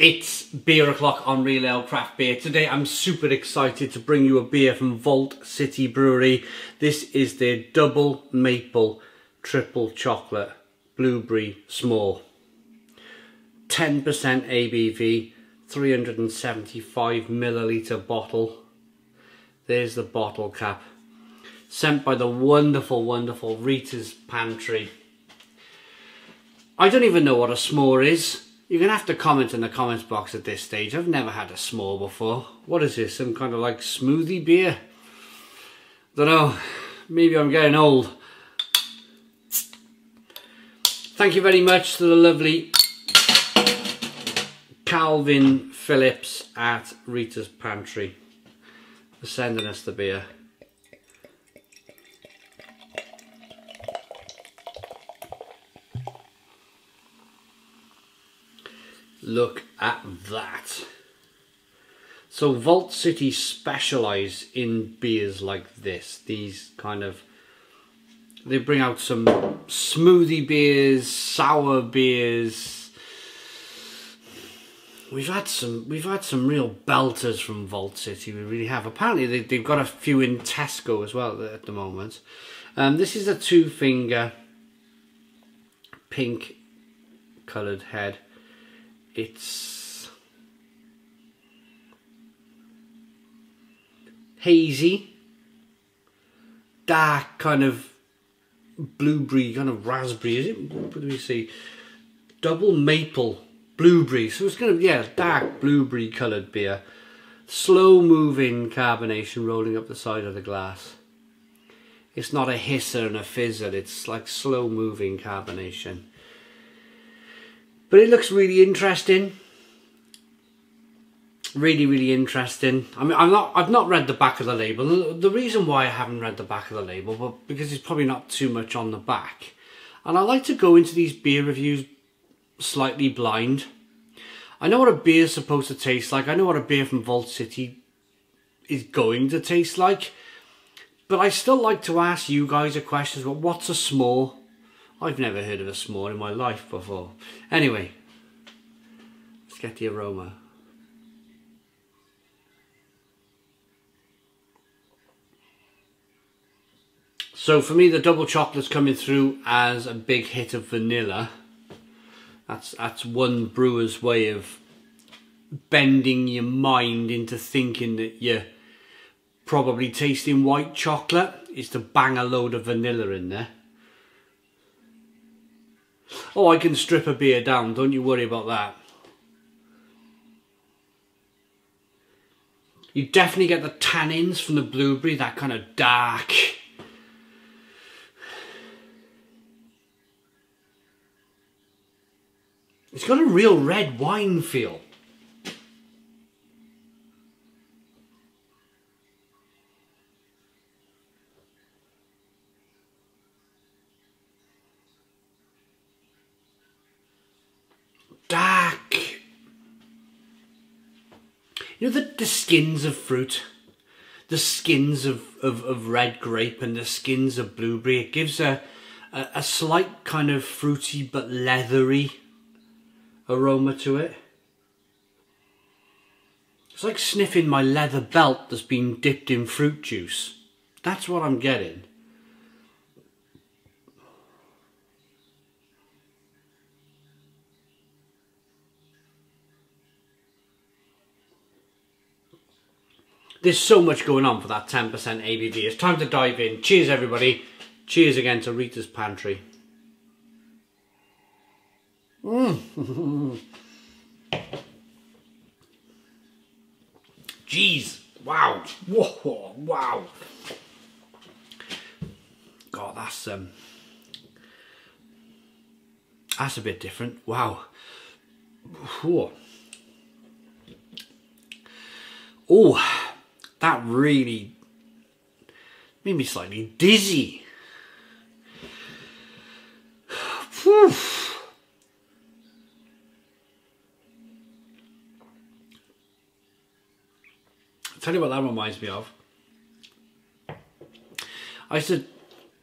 It's beer o'clock on Real Ale Craft Beer. Today I'm super excited to bring you a beer from Vault City Brewery. This is their double maple triple chocolate blueberry s'more. 10% ABV, 375 milliliter bottle. There's the bottle cap. Sent by the wonderful, wonderful Rita's Pantry. I don't even know what a s'more is. You're going to have to comment in the comments box at this stage. I've never had a s'more before. What is this? Some kind of like smoothie beer? Don't know. Maybe I'm getting old. Thank you very much to the lovely Calvin Phillips at Rita's Pantry for sending us the beer. Look at that. So Vault City specialise in beers like this. These kind of, they bring out some smoothie beers, sour beers. We've had some real belters from Vault City. We really have. Apparently they've got a few in Tesco as well at the moment. This is a 2-finger pink coloured head. It's hazy, dark kind of blueberry, kind of raspberry, is it? What do we see? Double maple blueberry, so it's kind of, yeah, dark blueberry coloured beer. Slow moving carbonation rolling up the side of the glass. It's not a hisser and a fizzer, it's like slow moving carbonation. But it looks really interesting. Really, really interesting. I mean, I've not read the back of the label. The reason why I haven't read the back of the label, but because there's probably not too much on the back. And I like to go into these beer reviews slightly blind. I know what a beer is supposed to taste like. I know what a beer from Vault City is going to taste like. But I still like to ask you guys a question. Well, what's a s'more? I've never heard of a s'more in my life before. Anyway, let's get the aroma. So for me, the double chocolate's coming through as a big hit of vanilla. That's one brewer's way of bending your mind into thinking that you're probably tasting white chocolate, is to bang a load of vanilla in there. Oh, I can strip a beer down, don't you worry about that. You definitely get the tannins from the blueberry, that kind of dark. It's got a real red wine feel. Dark. You know the skins of fruit, the skins of red grape and the skins of blueberry. It gives a slight kind of fruity but leathery aroma to it. It's like sniffing my leather belt that's been dipped in fruit juice. That's what I'm getting. There's so much going on for that 10% ABV. It's time to dive in. Cheers, everybody. Cheers again to Rita's Pantry. Jeez. Wow. Whoa. Wow. God, that's a bit different. Wow. Whoa. Oh. That really made me slightly dizzy. Whew. I'll tell you what that reminds me of. I used to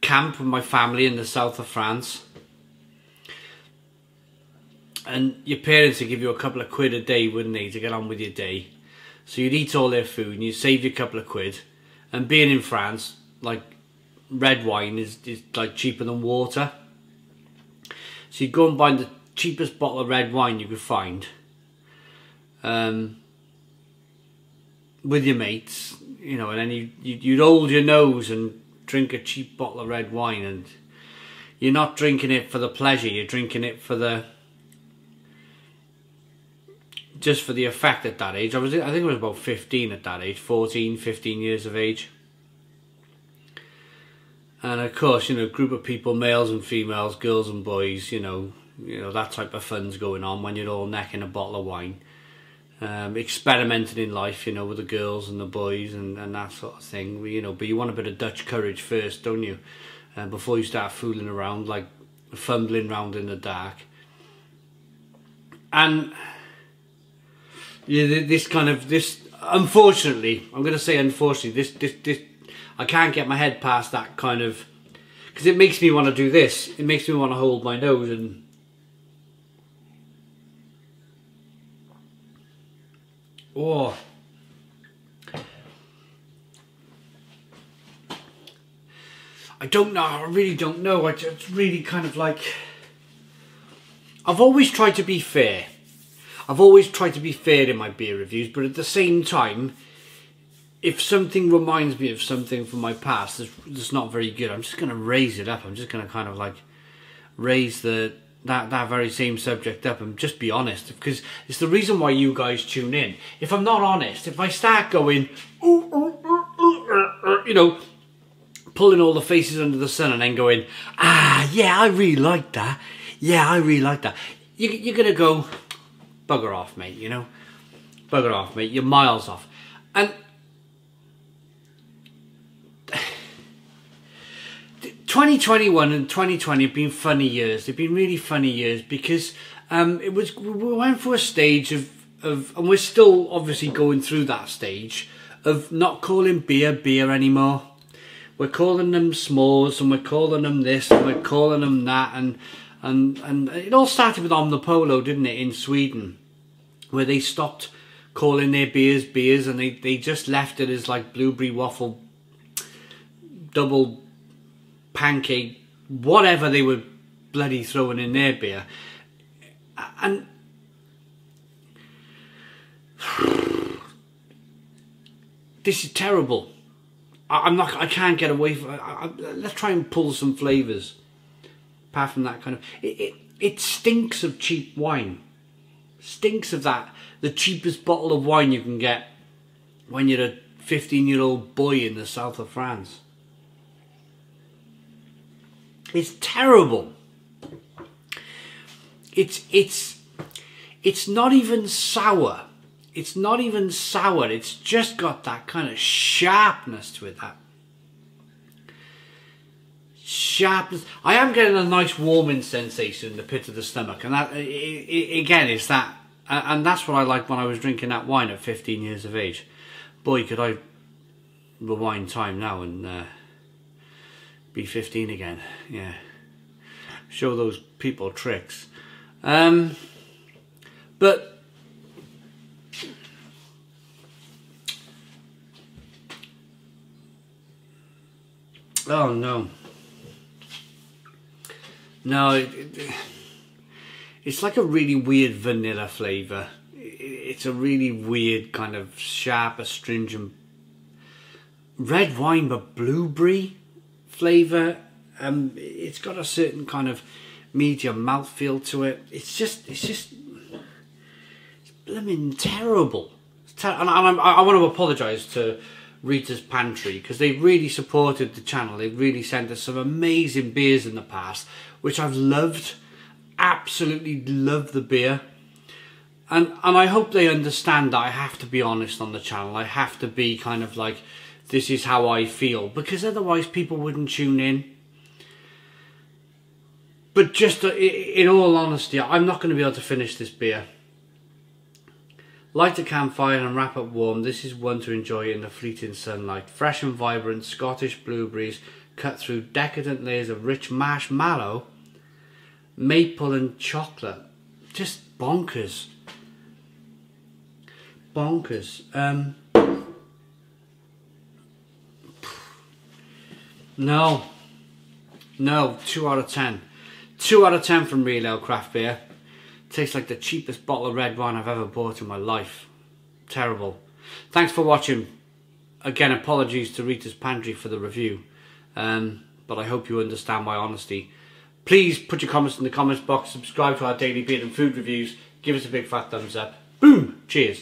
camp with my family in the south of France. And your parents would give you a couple of quid a day, wouldn't they, to get on with your day. So you'd eat all their food and you'd save you a couple of quid. And being in France, like, red wine is like cheaper than water. So you'd go and buy the cheapest bottle of red wine you could find. With your mates, you know, and then you'd hold your nose and drink a cheap bottle of red wine. And you're not drinking it for the pleasure, you're drinking it for the... just for the effect at that age. I think I was about 15 at that age, 14, 15 years of age. And of course, you know, a group of people, males and females, girls and boys, you know, that type of fun's going on when you're all necking a bottle of wine. Experimenting in life, you know, with the girls and the boys and that sort of thing. You know, but you want a bit of Dutch courage first, don't you? Before you start fooling around, like fumbling around in the dark. And... yeah, this unfortunately, I'm going to say unfortunately, this I can't get my head past that kind of, because it makes me want to do this. It makes me want to hold my nose and I don't know. I really don't know. It's really kind of like, I've always tried to be fair. I've always tried to be fair in my beer reviews, but at the same time, if something reminds me of something from my past that's not very good, I'm just going to raise it up. I'm just going to kind of like raise that very same subject up and just be honest, because it's the reason why you guys tune in. If I'm not honest, if I start going, you know, pulling all the faces under the sun and then going, yeah, I really like that. Yeah, I really like that. You're going to go... bugger off, mate, you know? Bugger off, mate, you're miles off. And... 2021 and 2020 have been funny years. They've been really funny years because we went through a stage of, and we're still obviously going through that stage, of not calling beer anymore. We're calling them s'mores, and we're calling them this, and we're calling them that, and it all started with Omnipolo, didn't it, in Sweden, where they stopped calling their beers, and they just left it as like blueberry waffle, double pancake, whatever they were bloody throwing in their beer. And this is terrible. I can't get away from it. Let's try and pull some flavours. Apart from that kind of... It stinks of cheap wine. Stinks of that. The cheapest bottle of wine you can get when you're a 15-year-old boy in the south of France. It's terrible. It's not even sour. It's not even sour. It's just got that kind of sharpness to it. That sharpness. I am getting a nice warming sensation in the pit of the stomach, and that again is that, and that's what I like when I was drinking that wine at 15 years of age. Boy, could I rewind time now and be 15 again. Yeah, show those people tricks. But oh no. No, it's like a really weird vanilla flavour. It's a really weird kind of sharp, astringent red wine, but blueberry flavour. It's got a certain kind of medium mouthfeel to it. It's blooming terrible. And I want to apologise to Rita's Pantry, because they've really supported the channel. They've really sent us some amazing beers in the past, which I've loved. Absolutely love the beer. And I hope they understand that I have to be honest on the channel. I have to be kind of like, this is how I feel, because otherwise people wouldn't tune in. But just in all honesty, I'm not going to be able to finish this beer. Light a campfire and wrap up warm. This is one to enjoy in the fleeting sunlight. Fresh and vibrant Scottish blueberries cut through decadent layers of rich marshmallow, maple and chocolate. just bonkers. Bonkers. No, 2 out of 10. 2 out of 10 from Real Ale Craft Beer. Tastes like the cheapest bottle of red wine I've ever bought in my life. Terrible. Thanks for watching. Again, apologies to Rita's Pantry for the review, but I hope you understand my honesty. Please put your comments in the comments box, subscribe to our daily beer and food reviews, give us a big fat thumbs up. Boom! Cheers.